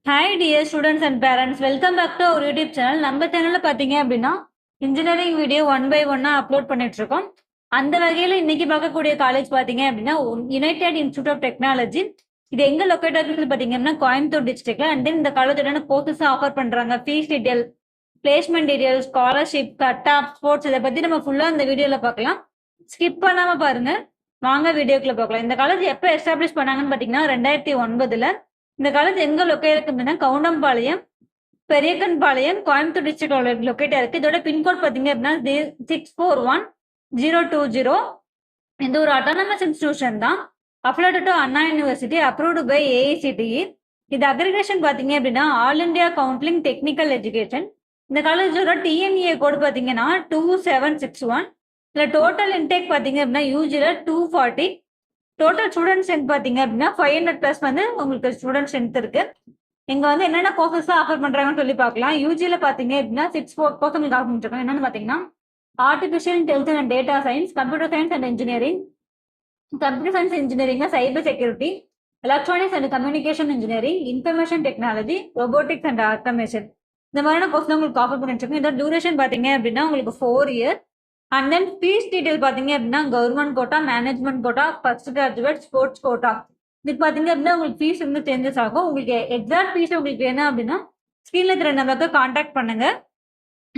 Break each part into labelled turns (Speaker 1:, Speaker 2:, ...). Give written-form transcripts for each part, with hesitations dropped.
Speaker 1: Hi dear students and parents, welcome back to our YouTube channel. நம்ம சேனல்ல பாத்தீங்க அப்படின்னா இன்ஜினியரிங் வீடியோ ஒன் பை ஒன்னா அப்லோட் பண்ணிட்டு இருக்கோம். அந்த வகையில இன்னைக்கு பார்க்கக்கூடிய காலேஜ் பாத்தீங்க அப்படின்னா யுனைடெட் இன்ஸ்டியூட் ஆஃப் டெக்னாலஜி. இது எங்க லொக்கேட் ஆகுதுன்னு பாத்தீங்க அப்படின்னா கோயம்புத்தூர் டிஸ்ட்ரிக்ட்ல. அண்ட் தென் இந்த காலேஜ் என்னென்ன கோர்சஸ் ஆஃபர் பண்றாங்க, fees detail, placement detail, scholarship, cut off, sports இதை பத்தி நம்ம ஃபுல்லா இந்த வீடியோல பார்க்கலாம். ஸ்கிப் பண்ணாம பாருங்க. வாங்க வீடியோக்குள்ள பார்க்கலாம். இந்த காலேஜ் எப்போ எஸ்டாப்ளிஷ் பண்ணாங்கன்னு பாத்தீங்கன்னா 2009. இந்த காலேஜ் எங்க லொக்கேட் இருக்குன்னா கவுண்டம்பாளையம், பெரியக்கன்பாளையம், கோயம்புத்தூர் டிஸ்ட்ரிக்ட் லொக்கேட்டா இருக்கு. இதோட பின்கோட் பாத்தீங்க அப்படின்னா 641020. இந்த ஒரு அட்டானமஸ் இன்ஸ்டிடியூஷன் தான். Affiliated to Anna university, approved by AICTE. இது அக்ரிகேஷன் பாத்தீங்க அப்படின்னா all India counselling technical education. இந்த காலேஜோட டிஎன்ஏ கோடு பாத்தீங்கன்னா 2761. இதுல டோட்டல் இன்டேக் பாத்தீங்க அப்படின்னா யூஜில 240. டோட்டல் ஸ்டூடெண்ட் ஸ்ட்ரென்த் பாத்தீங்க அப்படின்னா 500+ வந்து உங்களுக்கு ஸ்டூடெண்ட் ஸ்ட்ரென்த் இருக்கு. இங்க வந்து என்னென்ன கோர்சஸ் ஆஃபர் பண்றாங்கன்னு சொல்லி பார்க்கலாம். யூஜில பாத்தீங்க அப்படின்னா 6 கோர்ஸ் உங்களுக்கு ஆஃபர் பண்ணிருக்காங்க. என்னன்னு பாத்தீங்கன்னா artificial intelligence and data science, computer science and engineering, computer science engineering, cyber security, electronics and communication engineering, information technology, robotics and automation. இந்த மாதிரியான கோர்ஸ் தான் உங்களுக்கு ஆஃபர் பண்ணிட்டு இருக்கோம். இதோட டியூரேஷன் பாத்தீங்க அப்படின்னா உங்களுக்கு 4 year. And then fees detail பாத்தீங்க அப்படின்னா government quota, management quota, first graduate, sports quota. இது பாத்தீங்க அப்படின்னா உங்களுக்கு ஃபீஸ் வந்து சேஞ்சஸ் ஆகும். உங்களுக்கு எக்ஸாக்ட் ஃபீஸ் உங்களுக்கு வேணும் அப்படின்னா ஸ்கிரீன்ல தெரிய நம்பருக்கு கான்டாக்ட் பண்ணுங்க.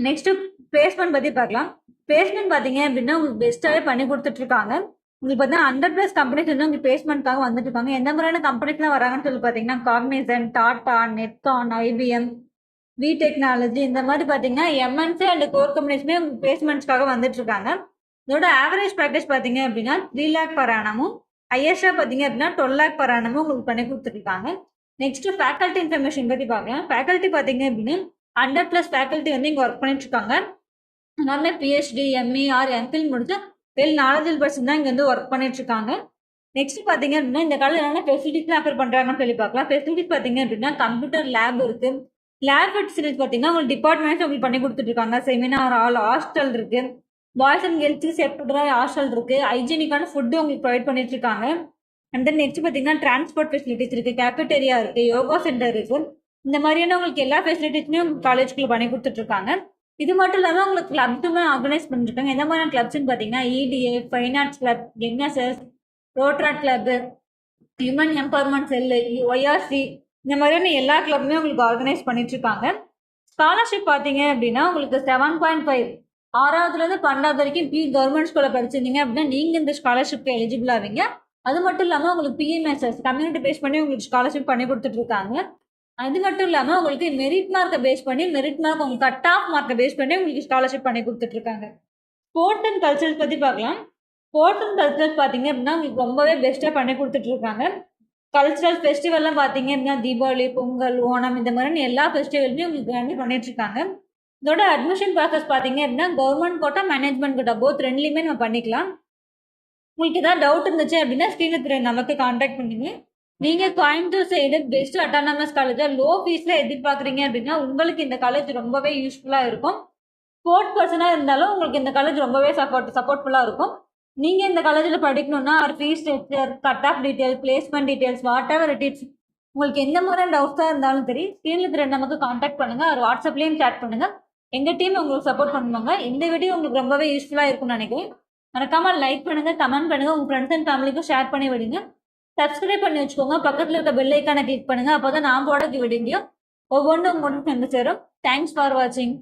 Speaker 1: நெக்ஸ்ட் பிளேஸ்மெண்ட் பத்தி பார்க்கலாம். பிளேஸ்மெண்ட் பாத்தீங்க அப்படின்னா உங்களுக்கு பெஸ்ட்டாவே பண்ணி கொடுத்துட்டு இருக்காங்க. உங்களுக்கு பார்த்தீங்கன்னா 100+ கம்பெனிஸ் வந்து உங்களுக்கு பிளேஸ்மெண்ட்காக வந்துட்டு இருக்காங்க. எந்த மாதிரியான கம்பெனிஸ்லாம் வராங்கன்னு சொல்லி பாத்தீங்கன்னா காக்னிசன்ட், டாடா, நெட்கான், ஐபிஎம், வி டெக்னாலஜி, இந்த மாதிரி பார்த்தீங்கன்னா எம்என்சி அண்ட் கோர் கம்பெனிஸ்மே பிளேஸ்மெண்ட்ஸ்க்காக வந்துட்டு இருக்காங்க. இதோட ஆவரேஜ் பேக்கேஜ் பார்த்தீங்க அப்படின்னா 3 lakh per annum, ஐஎஸ்ஆ பார்த்தீங்க அப்படின்னா 12 lakh per annum உங்களுக்கு பண்ணி கொடுத்துருக்காங்க. நெக்ஸ்ட் ஃபேக்கல்ட்டி இன்ஃபர்மேஷன் பற்றி பார்க்கலாம். ஃபேக்கல்ட்டி பார்த்தீங்க அப்படின்னா 100+ ஃபேக்கல்ட்டி வந்து இங்கே ஒர்க் பண்ணிட்டு இருக்காங்க. எல்லாமே பிஹெச்டி, எம்இ ஆர் எம்பில் முடிச்சு வெல் நாலேஜபிள் பர்சன் தான் இங்கே வந்து ஒர்க் பண்ணிட்டு இருக்காங்க. நெக்ஸ்ட் பார்த்தீங்க அப்படின்னா இந்த காலேஜ் என்னென்ன ஃபெசிலிட்டிஸ்லாம் ஆஃபர் பண்ணுறாங்கன்னு சொல்லி பார்க்கலாம். ஃபெசிலிட்டிஸ் பார்த்தீங்க அப்படின்னா கம்ப்யூட்டர் லேப் இருக்கு. லேப் ஃபெசிலிட்டிஸ் பார்த்தீங்கன்னா உங்களுக்கு டிபார்ட்மெண்ட்ஸ் உங்களுக்கு பண்ணி கொடுத்துட்டு இருக்காங்க. செமினார் ஹால், ஹாஸ்டல் இருக்கு. பாய்ஸ் அண்ட் கேர்ள்ஸுக்கு செப்பரேட்டாக ஹாஸ்டல் இருக்கு. ஹைஜீனிக்கான ஃபுட்டு உங்களுக்கு ப்ரொவைட் பண்ணிட்டு இருக்காங்க. அண்ட் தென் நெக்ஸ்ட் பார்த்தீங்கன்னா டிரான்ஸ்போர்ட் ஃபெசிலிட்டிஸ் இருக்கு, கேஃபேட்டேரியா இருக்கு, யோகா சென்டர் இருக்கு. இந்த மாதிரியான உங்களுக்கு எல்லா ஃபெசிலிட்டிஸுமே உங்களுக்கு காலேஜ்குள்ள பண்ணி கொடுத்துட்டு இருக்காங்க. இது மட்டும் இல்லாமல் உங்களுக்கு கிளப்ஸுமே ஆர்கனைஸ் பண்ணிருக்காங்க. எந்த மாதிரியான கிளப்ஸ்ன்னு பார்த்தீங்கன்னா EDA, fine arts club, NSS, Rotaract club, human empowerment cell, YRC, இந்த மாதிரியான எல்லா கிளப்புமே உங்களுக்கு ஆர்கனைஸ் பண்ணிட்டு இருக்காங்க. ஸ்காலர்ஷிப் பார்த்தீங்க அப்படின்னா உங்களுக்கு 7.5, 6வதுலேருந்து 12வது வரைக்கும் கவர்மெண்ட் ஸ்கூலில் படிச்சிருந்தீங்க அப்படின்னா நீங்கள் இந்த ஸ்காலர்ஷிப்க்கு எலிஜிபிள் ஆவீங்க. அது மட்டும் இல்லாமல் உங்களுக்கு பிஎம்எஸ்எஸ் கம்யூனிட்டி பேஸ் பண்ணி உங்களுக்கு ஸ்காலர்ஷிப் பண்ணி கொடுத்துட்டு இருக்காங்க. அது மட்டும் இல்லாமல் உங்களுக்கு மெரிட் மார்க்கை பேஸ் பண்ணி, மெரிட் மார்க் உங்கள் கட் ஆஃப் மார்க்கை பேஸ் பண்ணி உங்களுக்கு ஸ்காலர்ஷிப் பண்ணி கொடுத்துட்டு இருக்காங்க. ஸ்போர்ட்ஸ் அண்ட் கல்ச்சர்ஸ் பற்றி பார்க்கலாம். ஸ்போர்ட்ஸ் அண்ட் கல்ச்சர்ஸ் பார்த்தீங்க அப்படின்னா உங்களுக்கு ரொம்பவே பெஸ்ட்டாக பண்ணி கொடுத்துட்டு இருக்காங்க. கல்ச்சுரல் ஃபெஸ்டிவல்லாம் பார்த்தீங்க அப்படின்னா தீபாவளி, பொங்கல், ஓணம், இந்த மாதிரி எல்லா ஃபெஸ்டிவலுமே உங்களுக்கு கிராண்டி பண்ணிட்டு இருக்காங்க. இதோட அட்மிஷன் ப்ராசஸ் பார்த்தீங்க அப்படின்னா government quota, management quota both ரெண்டுலையுமே நம்ம பண்ணிக்கலாம். உங்களுக்கு ஏதாவது டவுட் இருந்துச்சு அப்படின்னா ஸ்க்ரீனில் தெரிய நமக்கு கான்டாக்ட் பண்ணுங்க. நீங்கள் கோயம்புத்தூர் சைடு பெஸ்ட் அட்டானமஸ் காலேஜாக லோ ஃபீஸில் எதிர்பார்க்குறீங்க அப்படின்னா உங்களுக்கு இந்த காலேஜ் ரொம்பவே யூஸ்ஃபுல்லாக இருக்கும். ஸ்போர்ட்ஸ் பர்சனாக இருந்தாலும் உங்களுக்கு இந்த காலேஜ் ரொம்பவே சப்போர்ட்ஃபுல்லாக இருக்கும். நீங்கள் இந்த காலேஜில் படிக்கணும்னா ஒரு fees structure, cut off detail, placement details, what ever it is, உங்களுக்கு எந்த மாதிரியான டவுட்ஸாக இருந்தாலும் சரி ஸ்க்ரீனில் தெரிய நமக்கு கான்டாக்ட் பண்ணுங்கள். ஒரு வாட்ஸ்அப்லேயும் சேட் பண்ணுங்கள். எங்கள் டீம் உங்களுக்கு சப்போர்ட் பண்ணுவாங்க. இந்த வீடியோ உங்களுக்கு ரொம்பவே யூஸ்ஃபுல்லாக இருக்கும்னு நினைக்கிறேன். மறக்காமல் லைக் பண்ணுங்கள், கமெண்ட் பண்ணுங்கள், உங்கள் ஃப்ரெண்ட்ஸ் அண்ட் ஃபேமிலிக்கும் ஷேர் பண்ணி விடுங்க. சப்ஸ்கிரைப் பண்ணி வச்சுக்கோங்க. பக்கத்தில் இருக்க பெல் ஐக்கானை கிளிக் பண்ணுங்கள். அப்போ தான் நான் போட வீடியோ ஒவ்வொன்றும் உங்களுக்கு வந்து சேரும். தேங்க்ஸ் ஃபார் வாட்சிங்.